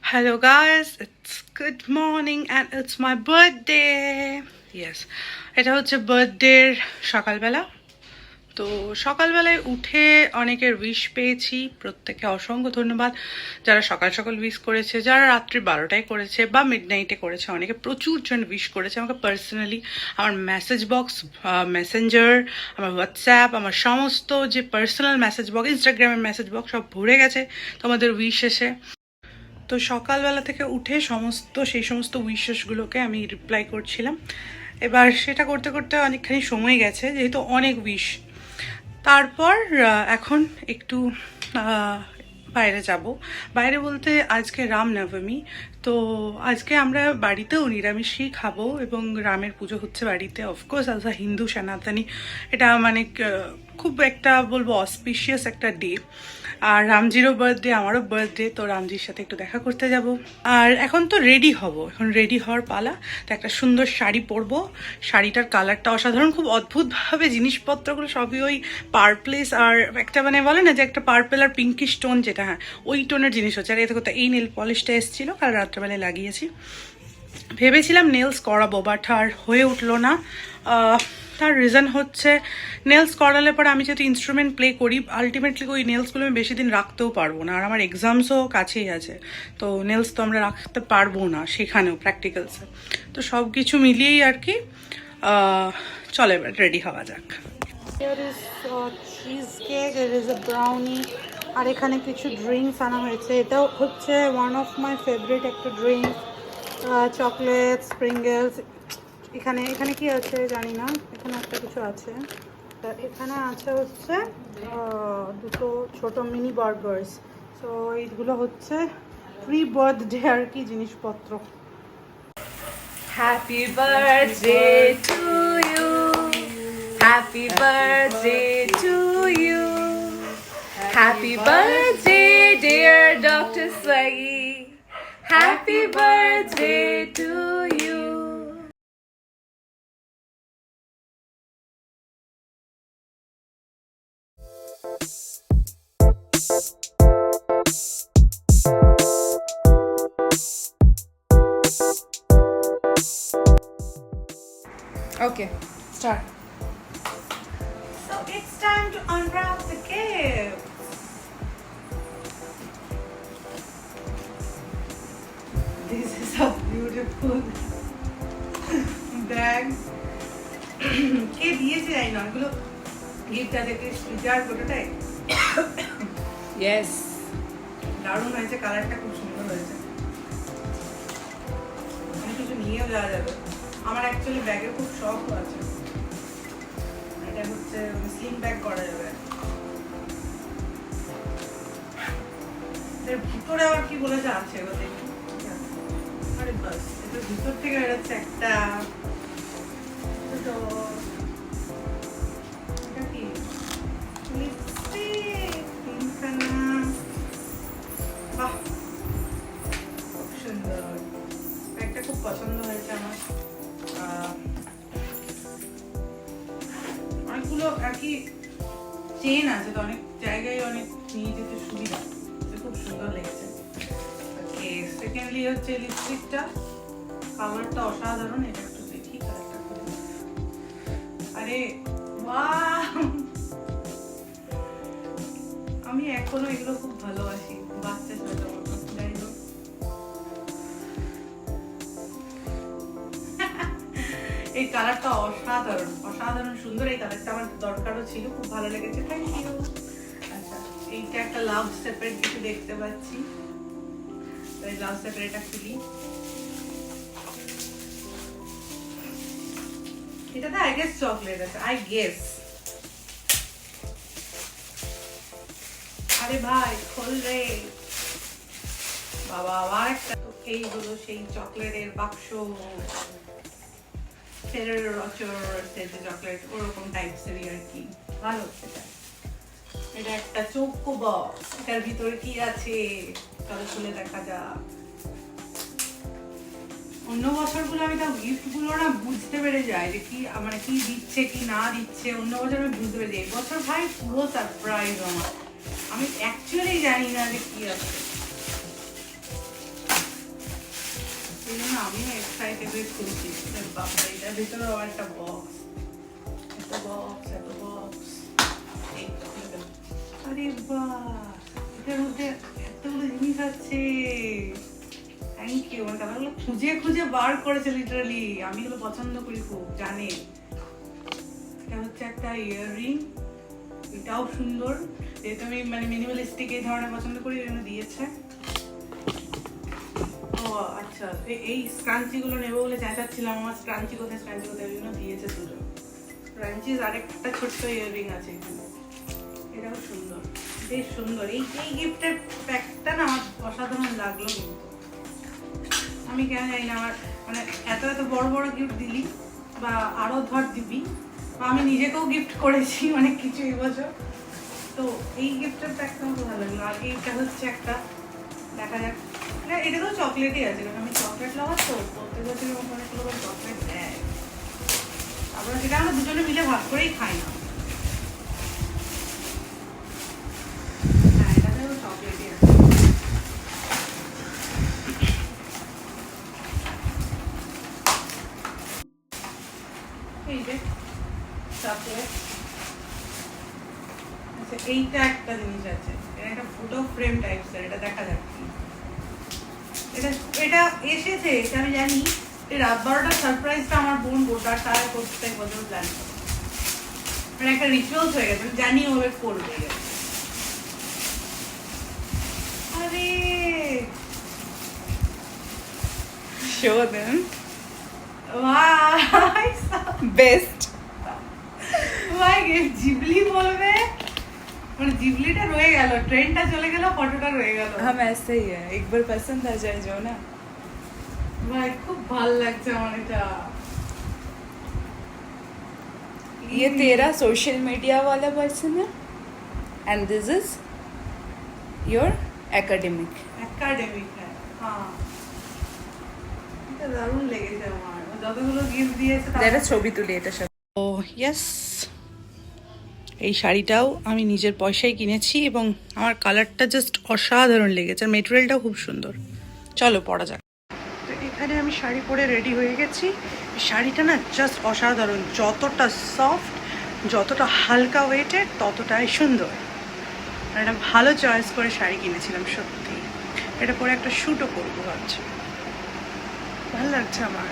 Hello guys, it's good morning and it's my birthday. Yes, এটা হচ্ছে বার্থডের সকালবেলা। তো সকালবেলায় উঠে অনেকের উইশ পেয়েছি, প্রত্যেককে অসংখ্য ধন্যবাদ। যারা সকাল সকাল উইশ করেছে, যারা রাত্রি 12টায় করেছে বা মিডনাইটে করেছে, অনেকে প্রচুর জন উইশ করেছে আমাকে পার্সোনালি। আমার মেসেজ বক্স, মেসেঞ্জার, আমার হোয়াটসঅ্যাপ, আমার সমস্ত যে পার্সোনাল মেসেজ বক্স, ইনস্টাগ্রামের মেসেজ বক্স সব ভরে গেছে তোমাদের উইশ এসে। তো সকালবেলা থেকে উঠে সেই সমস্ত উইশেসগুলোকে আমি রিপ্লাই করছিলাম। এবার সেটা করতে করতে অনেকখানি সময় গেছে, যেহেতু অনেক উইশ। তারপর এখন একটু বাইরে যাব। বাইরে বলতে আজকে রামনবমী, তো আজকে আমরা বাড়িতেও নিরামিষই খাবো এবং রামের পুজো হচ্ছে বাড়িতে। অফকোর্স অ্যাজ আ হিন্দু সনাতনী এটা মানে খুব একটা বলবো অসপিশিয়াস একটা ডে। আর রামজিরও বার্থডে, আমারও বার্থডে, তো রামজির সাথে একটু দেখা করতে যাব। আর এখন তো রেডি হব, এখন রেডি হওয়ার পালা। তো একটা সুন্দর শাড়ি পরবো, শাড়িটার কালারটা অসাধারণ, খুব অদ্ভুতভাবে জিনিসপত্রগুলো সবই ওই পার্পলেস আর একটা মানে বলে না যে একটা পার্পেল আর পিঙ্কিশ টোন, যেটা হ্যাঁ ওই টোনের জিনিস হচ্ছে। আর এতে করতে এই নেল পলিশটা এসেছিলো, কাল রাত্রেবেলায় লাগিয়েছি। ভেবেছিলাম নেলস করাবো, বাট আর হয়ে উঠলো না। তার রিজন হচ্ছে নেলস করালে পরে আমি যেহেতু ইনস্ট্রুমেন্ট প্লে করি, আলটিমেটলি ওই নেলসগুলো আমি বেশি দিন রাখতেও পারবো না। আর আমার এক্সামসও কাছেই আছে, তো নেলস তো আমরা রাখতে পারবো না সেখানেও প্র্যাকটিক্যালসে। তো সব কিছু মিলিয়েই আর কি চলে, এবার রেডি হওয়া যাক। চিজ কেক, এর ইজ এ ব্রাউনি, আর এখানে কিছু ড্রিঙ্কস আনা হয়েছে। এটাও হচ্ছে ওয়ান অফ মাই ফেভারিট একটা ড্রিঙ্ক, চকলেট স্প্রিঙ্গেলস। এখানে এখানে কি আছে জানি না, এখানে একটা কিছু আছে। এখানে আছে হচ্ছে দুটো ছোট মিনি বার্গার্স। সো এইগুলো হচ্ছে প্রি বার্থডে আর কি জিনিসপত্র। Happy birthday to you. Happy birthday to you. Happy birthday, dear Dr. Swaggy. Happy birthday to you. Okay, start. So it's time to unwrap the gift. This is a beautiful bag. কে দিয়েছে জানি না, এগুলো gift আছে কি sticker ফটোটাই। Yes. দারুণ হয়েছে, কালারটা খুব সুন্দর হয়েছে। অনেক কিছু নিয়েও যাওয়া যাবে। আমার অ্যাকচুয়ালি ব্যাগের খুব শখ আছে, এটা হচ্ছে স্লিং ব্যাগ করা যাবে। এর ভিতরে আবার কি বলেছে আছে এবার দেখি। আরে বাস, এটার ভিতর থেকে বেরোচ্ছে একটা এটা কি লিপস্টিক, তিনখানা। বাহ, খুব সুন্দর, ব্যাগটা খুব পছন্দ হয়েছে আমার। অনেকগুলো আর কি চেন আছে, তো অনেক জায়গায় অনেক নিয়ে যেতে সুবিধা, খুব সুন্দর লেগেছে। ওকে, সেকেন্ডলি হচ্ছে লিপস্টিকটা, কালারটা অসাধারণ। এটা একটু দেখি কালারটা। আরে বাহ, আমি এখনো এগুলো খুব ভালোবাসি, বাচ্চা ছোট মতো। যাই হোক, এই কালারটা অসাধারণ অসাধারণ সুন্দর। এই কালারটা আমার দরকারও ছিল, খুব ভালো লেগেছে। Thank you. আচ্ছা, এইটা একটা লাভ সেপারেট কিছু দেখতে পাচ্ছি, তাই লাভ সেপারেটটা খুলি। এটাতে আই গেস চকলেট আছে, আই গেস। আরে ভাই খোল রে বাবা, আবার একটা। তো এই হলো সেই চকলেটের বাক্স, ফেরারো রোচার যে চকলেট, ওরকম টাইপসেরই আর কি। ভালো সেটা। এটা একটা চৌকো বক্স, এটার ভিতরে কি আছে চলো খুলে দেখা যাক। অন্য বছরগুলো আমি তাও গিফটগুলো না বুঝতে পেরে যাই যে কি মানে কি দিচ্ছে কি না দিচ্ছে। অন্য বছর আমি বুঝতে পেরে যাই, বছর ভাই পুরো সারপ্রাইজ আমার। আমি অ্যাকচুয়ালি জানি না যে কি আছে। এই জন্য আমিও এক্সাইটেড খুলছি। বাবা, এটার ভিতরে আবার একটা বক্স, এত বক্স। আরে বাহ, এটার মধ্যে এতগুলো জিনিস আছে। Thank you. আমার কালারগুলো খুঁজে খুঁজে বার করেছে লিটারালি। আমি এগুলো পছন্দ করি খুব, জানে। এটা হচ্ছে একটা ইয়াররিং, এটাও সুন্দর। যেহেতু আমি মানে মিনিমালিস্টিক এই ধরনের পছন্দ করি, এই জন্য দিয়েছে। ও আচ্ছা, এই স্ক্রাঞ্চিগুলো নেবো বলে চেঁচাচ্ছিলাম, আমার স্ক্রাঞ্চি কোথায় ওই জন্য দিয়েছে দুটো স্ক্রাঞ্চিস। আরেকটা ছোট্ট ইয়াররিং আছে এখানে, এটাও সুন্দর, বেশ সুন্দর। এই গিফটের প্যাকটা না আমার অসাধারণ লাগলো। কিন্তু আমি কেন জানি না, আমার মানে এত বড় বড় গিফট দিলি বা আরো ধর দিবি, বা আমি নিজেকেও গিফট করেছি অনেক কিছু এবছর, তো এই গিফটের প্যাকটা আমার ভালো লাগলো। আর এইটা হচ্ছে একটা, দেখা যাক, এটা তো চকলেটই আছে, কারণ আমি চকলেট লাভার, তো প্রত্যেক বছর অনেকগুলো করে চকলেট দেয়। তারপরে সেটা আমরা দুজনে মিলে ভাগ করেই খাই না। হ্যাঁ, এটাতেও চকলেটই আছে। এই যে চকলেট, আচ্ছা এইটা একটা জিনিস আছে, এটা একটা ফটো ফ্রেম টাইপসের, এটা দেখা যাক কি। এটা এসেছে, এটা আমি জানি। এই রাত 12টার সারপ্রাইজটা আমার বোন গোটা তার প্রত্যেক বছর জানি, মানে একটা রিচুয়ালস হয়ে গেছে, জানি ওভাবে করবে। আরে Show them. ভাই Best. ভাই জিবলি বলবে, মানে জিবলিটা রয়ে গেল, ট্রেনটা চলে গেল, ফটোটা রয়ে গেল। हम ऐसे ही है, एक बार पसंद आ जाए जो ना। ভাই খুব ভালো লাগছে আমার এটা। ये तेरा सोशल मीडिया वाला पर्सन है and this is your academic. Academic, হ্যাঁ, এটা দারুণ লেগেছে আমার। ও যতগুলো গিফট দিয়েছে तेरा ছবি তুলি এটা সব। ও ইয়েস, এই শাড়িটাও আমি নিজের পয়সায় কিনেছি এবং আমার কালারটা জাস্ট অসাধারণ লেগেছে, আর মেটেরিয়ালটাও খুব সুন্দর। চলো পরা যাক। তো এখানে আমি শাড়ি পরে রেডি হয়ে গেছি। শাড়িটা না জাস্ট অসাধারণ, যতটা সফট, যতটা হালকা ওয়েটের, ততটাই সুন্দর। আর একটা ভালো চয়েস করে শাড়ি কিনেছিলাম সত্যি। এটা পরে একটা শ্যুটও করবো ভাবছি, ভালো লাগছে আমার।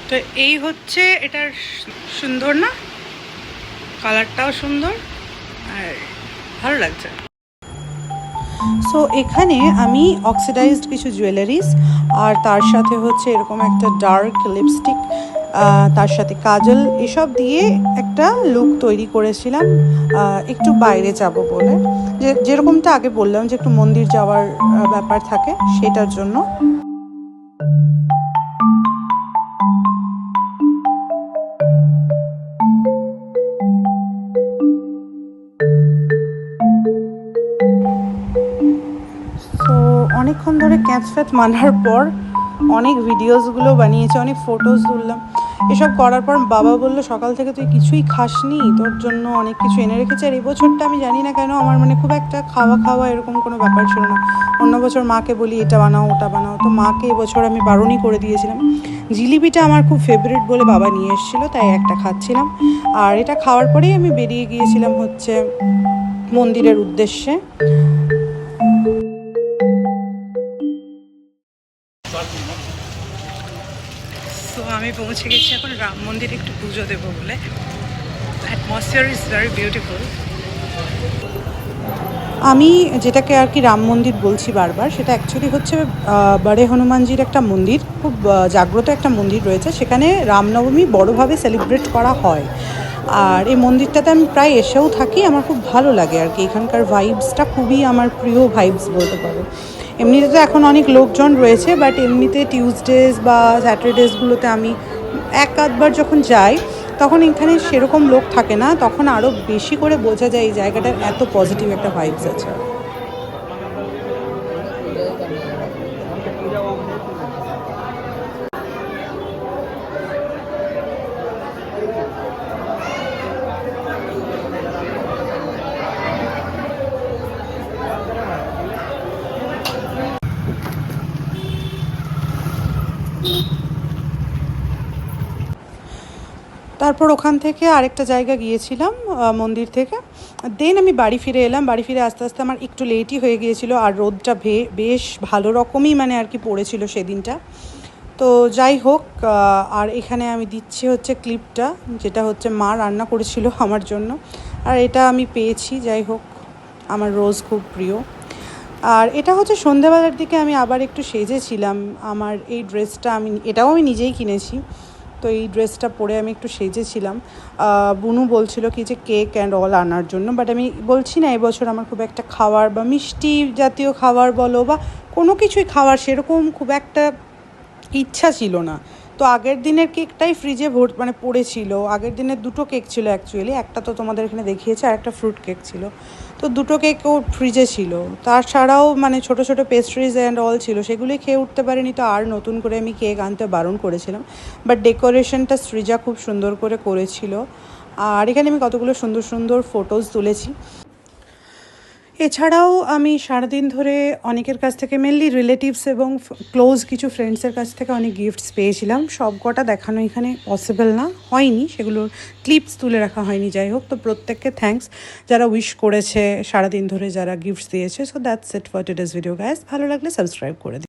তো এই হচ্ছে এটার সুন্দর না, কালারটাও সুন্দর আর ভালো লাগছে। সো এখানে আমি অক্সিডাইজড কিছু জুয়েলারিস আর তার সাথে হচ্ছে এরকম একটা ডার্ক লিপস্টিক, তার সাথে কাজল, এসব দিয়ে একটা লুক তৈরি করেছিলাম একটু বাইরে যাব বলে। যেরকমটা আগে বললাম যে একটু মন্দির যাওয়ার ব্যাপার থাকে, সেটার জন্য। অনেকক্ষণ ধরে ক্যাচ ফ্যাচ মানার পর অনেক ভিডিওসগুলো বানিয়েছে, অনেক ফটোস তুললাম। এসব করার পর বাবা বললো, সকাল থেকে তুই কিছুই খাসনি, তোর জন্য অনেক কিছু এনে রেখেছে। আর এবছরটা আমি জানি না কেন আমার মানে খুব একটা খাওয়া এরকম কোনো ব্যাপার ছিল না। অন্য বছর মাকে বলি এটা বানাও ওটা বানাও, তো মাকে এবছর আমি বারণই করে দিয়েছিলাম। জিলিপিটা আমার খুব ফেভারিট বলে বাবা নিয়ে এসেছিলো, তাই একটা খাচ্ছিলাম। আর এটা খাওয়ার পরেই আমি বেরিয়ে গিয়েছিলাম হচ্ছে মন্দিরের উদ্দেশ্যে। তো আমি পৌঁছে গেছি এখন রাম মন্দিরে একটু পুজো দেবো বলে। Atmosphere is very beautiful. আমি যেটাকে আর কি রাম মন্দির বলছি বারবার, সেটা অ্যাকচুয়ালি হচ্ছে বড়ে হনুমানজির একটা মন্দির, খুব জাগ্রত একটা মন্দির রয়েছে। সেখানে রামনবমী বড়োভাবে সেলিব্রেট করা হয়। আর এই মন্দিরটাতে আমি প্রায় এসেও থাকি, আমার খুব ভালো লাগে আর কি। এখানকার ভাইবসটা খুবই আমার প্রিয় ভাইবস বলতে পারো। এমনিতে তো এখন অনেক লোকজন রয়েছে, বাট এমনিতে টিউসডেজ বা স্যাটারডেজগুলোতে আমি এক আধবার যখন যাই, তখন এখানে সেরকম লোক থাকে না, তখন আরও বেশি করে বোঝা যায় এই জায়গাটার এত পজিটিভ একটা ভাইবস আছে। তারপর ওখান থেকে আরেকটা জায়গা গিয়েছিলাম মন্দির থেকে। দেন আমি বাড়ি ফিরে এলাম। বাড়ি ফিরে আস্তে আস্তে আমার একটু লেটই হয়ে গিয়েছিলো, আর রোদটা বেশ ভালো রকমই মানে আর কি পড়েছিল সেদিনটা। তো যাই হোক, আর এখানে আমি দিচ্ছি হচ্ছে ক্লিপটা, যেটা হচ্ছে মা রান্না করেছিল আমার জন্য, আর এটা আমি পেয়েছি। যাই হোক, আমার রোজ খুব প্রিয়। আর এটা হচ্ছে সন্ধ্যাবেলার দিকে আমি আবার একটু সেজেছিলাম। আমার এই ড্রেসটা এটাও আমি নিজেই কিনেছি। তো এই ড্রেসটা পরে আমি একটু সেজেছিলাম। বুনু বলছিল কি যে কেক অ্যান্ড অল আনার জন্য, বাট আমি বলছি না, এবছর আমার খুব একটা খাওয়ার বা মিষ্টি জাতীয় খাবার বলো বা কোনো কিছুই খাওয়ার সেরকম খুব একটা ইচ্ছা ছিল না। তো আগের দিনের কেকটাই ফ্রিজে মানে পড়েছিল। আগের দিনের দুটো কেক ছিল অ্যাকচুয়ালি, একটা তো তোমাদের এখানে দেখিয়েছে, আর একটা ফ্রুট কেক ছিল। তো দুটো কেকও ফ্রিজে ছিল। তাছাড়াও মানে ছোটো ছোটো পেস্ট্রিজ অ্যান্ড অল ছিল, সেগুলোই খেয়ে উঠতে পারিনি। তো আর নতুন করে আমি কেক আনতে বারণ করেছিলাম। বাট ডেকোরেশনটা সৃজা খুব সুন্দর করে করেছিল। আর এখানে আমি কতগুলো সুন্দর সুন্দর ফটোজ তুলেছি। এছাড়াও আমি সারাদিন ধরে অনেকের কাছ থেকে, মেনলি রিলেটিভস এবং ক্লোজ কিছু ফ্রেন্ডসের কাছ থেকে অনেক গিফটস পেয়েছিলাম। সব কটা দেখানো এখানে পসিবল না, হয়নি, সেগুলোর ক্লিপস তুলে রাখা হয়নি। যাই হোক, তো প্রত্যেককে থ্যাঙ্কস যারা উইশ করেছে সারাদিন ধরে, যারা গিফটস দিয়েছে। So that's it for today's video guys. ভালো লাগলে সাবস্ক্রাইব করে দিন।